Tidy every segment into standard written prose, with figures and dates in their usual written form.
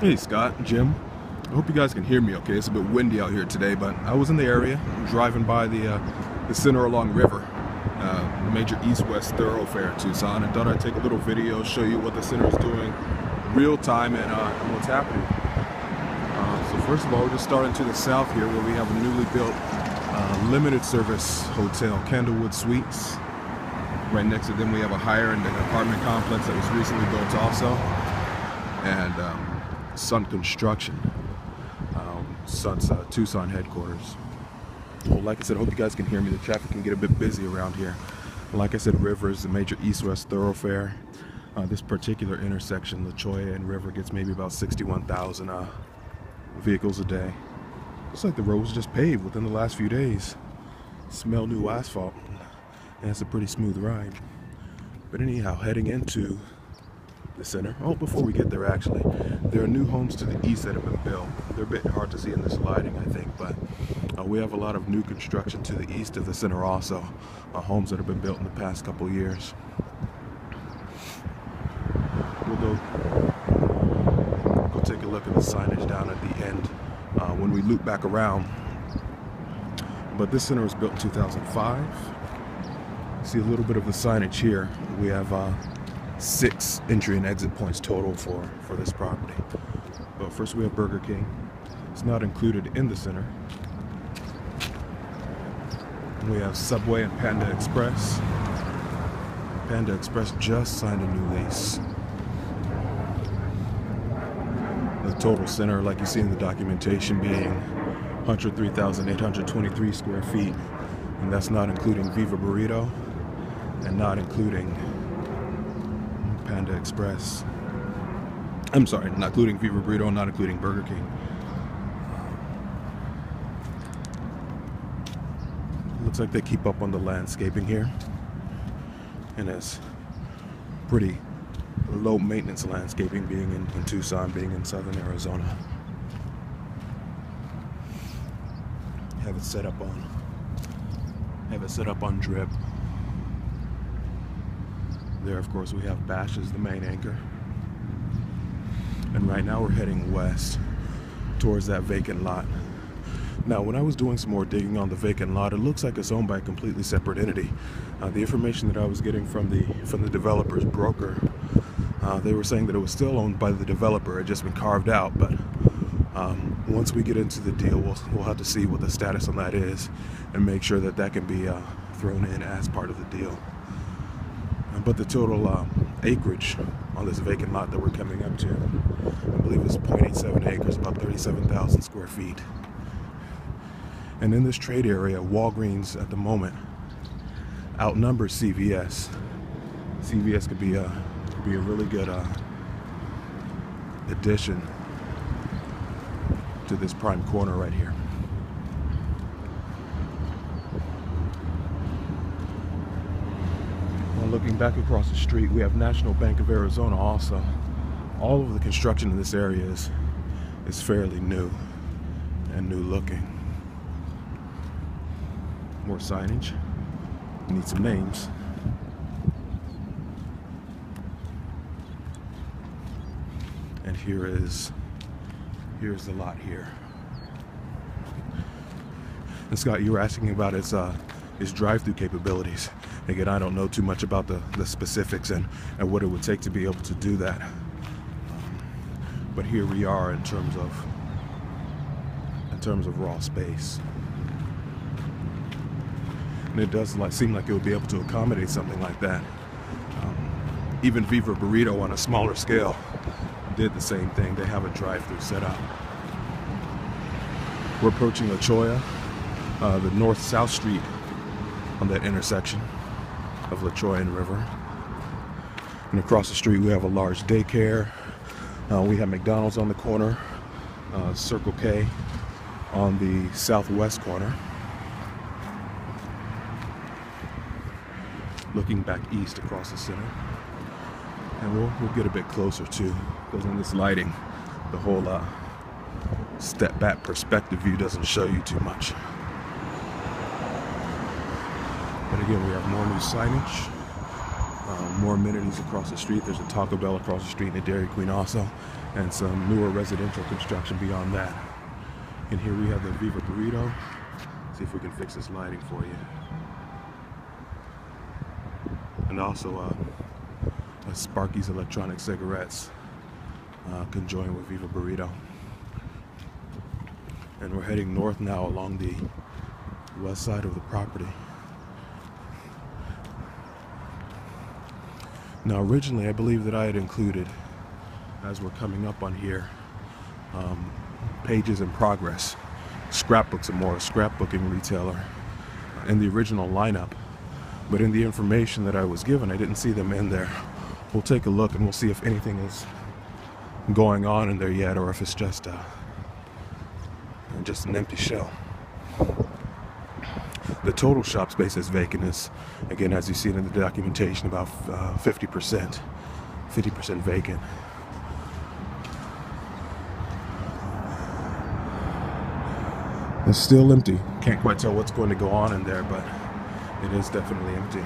Hey Scott, Jim. I hope you guys can hear me okay. It's a bit windy out here today, but I was in the area driving by the Center Along River, the major east-west thoroughfare in Tucson, and thought I'd take a little video, show you what the center is doing real time and what's happening. So first of all, we're just starting to the south here where we have a newly built limited service hotel, Candlewood Suites. Right next to them we have a higher-end apartment complex that was recently built also. And Sun Construction, Sun's Tucson headquarters. Well, like I said, I hope you guys can hear me. The traffic can get a bit busy around here. Like I said, River is the major east-west thoroughfare. This particular intersection, La Cholla and River, gets maybe about 61,000 vehicles a day. Looks like the road was just paved within the last few days. Smell new asphalt, and it's a pretty smooth ride. But anyhow, heading into the center. Oh, before we get there, actually, there are new homes to the east that have been built. They're a bit hard to see in this lighting, I think, but we have a lot of new construction to the east of the center also, homes that have been built in the past couple years. We'll go take a look at the signage down at the end when we loop back around. But this center was built in 2005. See a little bit of the signage here. We have 6 entry and exit points total for this property. But first we have Burger King. It's not included in the center. We have Subway and Panda Express. Panda Express just signed a new lease. The total center, like you see in the documentation, being 103,823 square feet. And that's not including Viva Burrito and not including Panda Express. I'm sorry, not including Viva Burrito, not including Burger King. Looks like they keep up on the landscaping here, and it's pretty low maintenance landscaping, being in Tucson, being in southern Arizona. Have it set up on drip. There, of course, we have Bash as the main anchor. And right now we're heading west towards that vacant lot. Now, when I was doing some more digging on the vacant lot, it looks like it's owned by a completely separate entity. The information that I was getting from the developer's broker, they were saying that it was still owned by the developer. It had just been carved out, but once we get into the deal, we'll have to see what the status on that is and make sure that that can be thrown in as part of the deal. But the total acreage on this vacant lot that we're coming up to, I believe is 0.87 acres, about 37,000 square feet. And in this trade area, Walgreens at the moment outnumbers CVS. CVS could be a really good addition to this prime corner right here. Looking back across the street, we have National Bank of Arizona also. All of the construction in this area is fairly new and new looking. More signage. We need some names. And here's the lot here. And Scott, you were asking about its drive-through capabilities. Again, I don't know too much about the specifics and what it would take to be able to do that. But here we are in terms of raw space. And it does seem like it would be able to accommodate something like that. Even Viva Burrito on a smaller scale did the same thing. They have a drive-through set up. We're approaching La Cholla, the north-south street on that intersection of La Cholla and River. And across the street we have a large daycare. We have McDonald's on the corner, Circle K on the southwest corner. Looking back east across the center. And we'll get a bit closer too, because in this lighting, the whole step back perspective view doesn't show you too much. But again, we have more new signage, more amenities across the street. There's a Taco Bell across the street and a Dairy Queen also. and some newer residential construction beyond that. And here we have the Viva Burrito. See if we can fix this lighting for you. And also a Sparky's Electronic Cigarettes conjoined with Viva Burrito. And we're heading north now along the west side of the property. Now originally I believe that I had included, as we're coming up on here, Pages in Progress, Scrapbooks and More, a scrapbooking retailer, in the original lineup. But in the information that I was given, I didn't see them in there. We'll take a look and we'll see if anything is going on in there yet, or if it's just an empty shell. The total shop space is vacant is, again, as you see in the documentation, about 50% vacant. It's still empty. Can't quite tell what's going to go on in there, but it is definitely empty.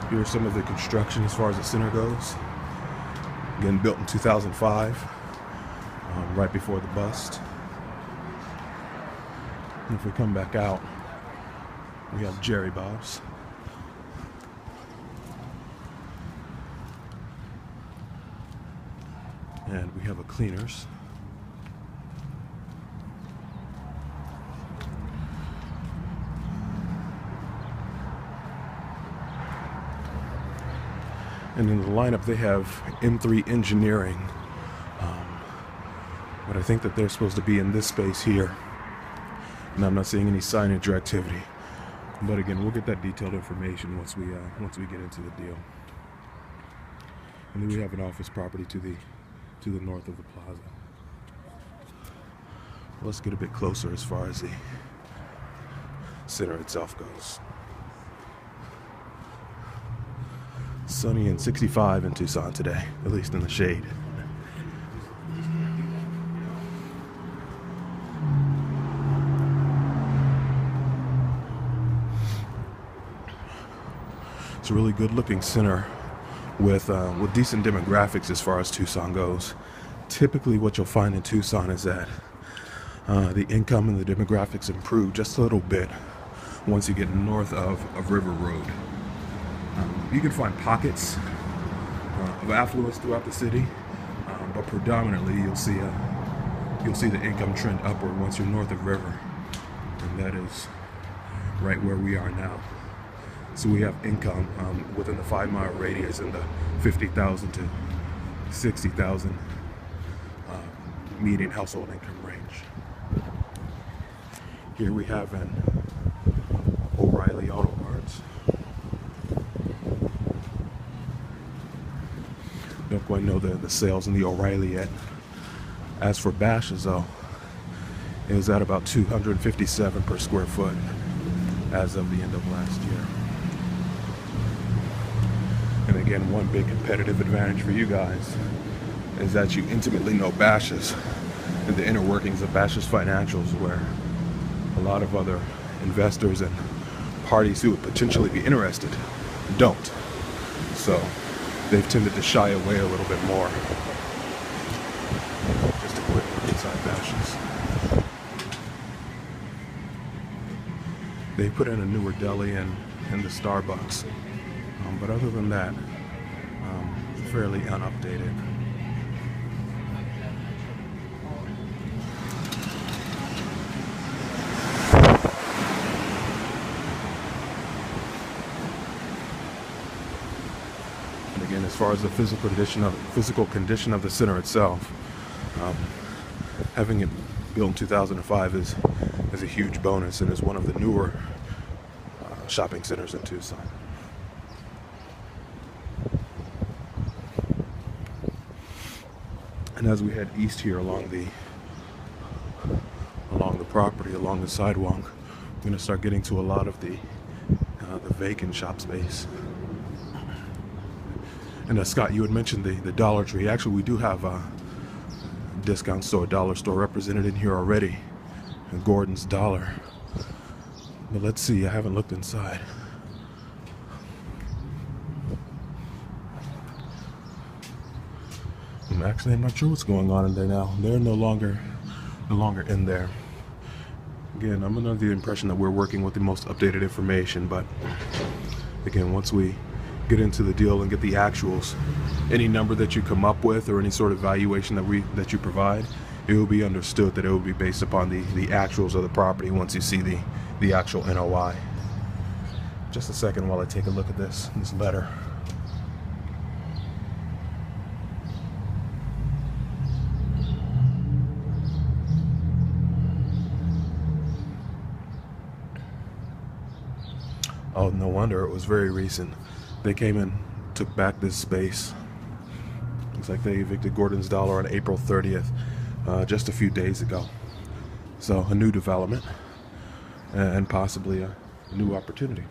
Here's some of the construction as far as the center goes. Again, built in 2005, right before the bust. And if we come back out, we have Jerry Bob's. And we have a Cleaners. And in the lineup they have M3 Engineering, but I think that they're supposed to be in this space here, and I'm not seeing any signage or activity. But again, we'll get that detailed information once we get into the deal. And then we have an office property to the north of the plaza. Let's get a bit closer as far as the center itself goes. Sunny and 65 in Tucson today, at least in the shade. It's a really good looking center with decent demographics as far as Tucson goes. Typically what you'll find in Tucson is that the income and the demographics improve just a little bit once you get north of River Road. You can find pockets of affluence throughout the city, but predominantly you'll see the income trend upward once you're north of River, and that is right where we are now. So we have income within the 5-mile radius in the 50,000 to 60,000 median household income range. Here we have an O'Reilly Auto Parts. Don't quite know the sales in the O'Reilly yet. As for Bash's though, it was at about $257 per square foot as of the end of last year. And again, one big competitive advantage for you guys is that you intimately know Bash's and the inner workings of Bash's financials, where a lot of other investors and parties who would potentially be interested don't. So they've tended to shy away a little bit more. Just a quick look inside Bash's. They put in a newer deli and the Starbucks, but other than that, fairly unupdated. Again, as far as the physical condition of the center itself, having it built in 2005 is a huge bonus, and is one of the newer shopping centers in Tucson. And as we head east here along the property, along the sidewalk, we're going to start getting to a lot of the vacant shop space. And Scott, you had mentioned the Dollar Tree. Actually, we do have a discount store, dollar store represented in here already, Gordon's Dollar. But let's see, I haven't looked inside. Actually, I'm not sure what's going on in there now. They're no longer in there. Again, I'm under the impression that we're working with the most updated information, but again, once we get into the deal and get the actuals, any number that you come up with or any sort of valuation that you provide, it will be understood that it will be based upon the actuals of the property once you see the actual NOI. Just a second while I take a look at this letter. Oh, no wonder, it was very recent. They came and took back this space. Looks like they evicted Gordon's Dollar on April 30th, just a few days ago. So a new development and possibly a new opportunity.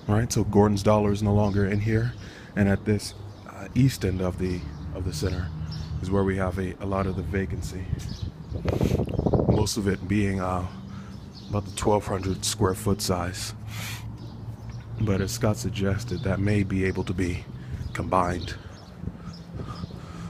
All right, so Gordon's Dollar is no longer in here, and at this east end of the center is where we have a lot of the vacancy. Most of it being about the 1,200 square foot size. But as Scott suggested, that may be able to be combined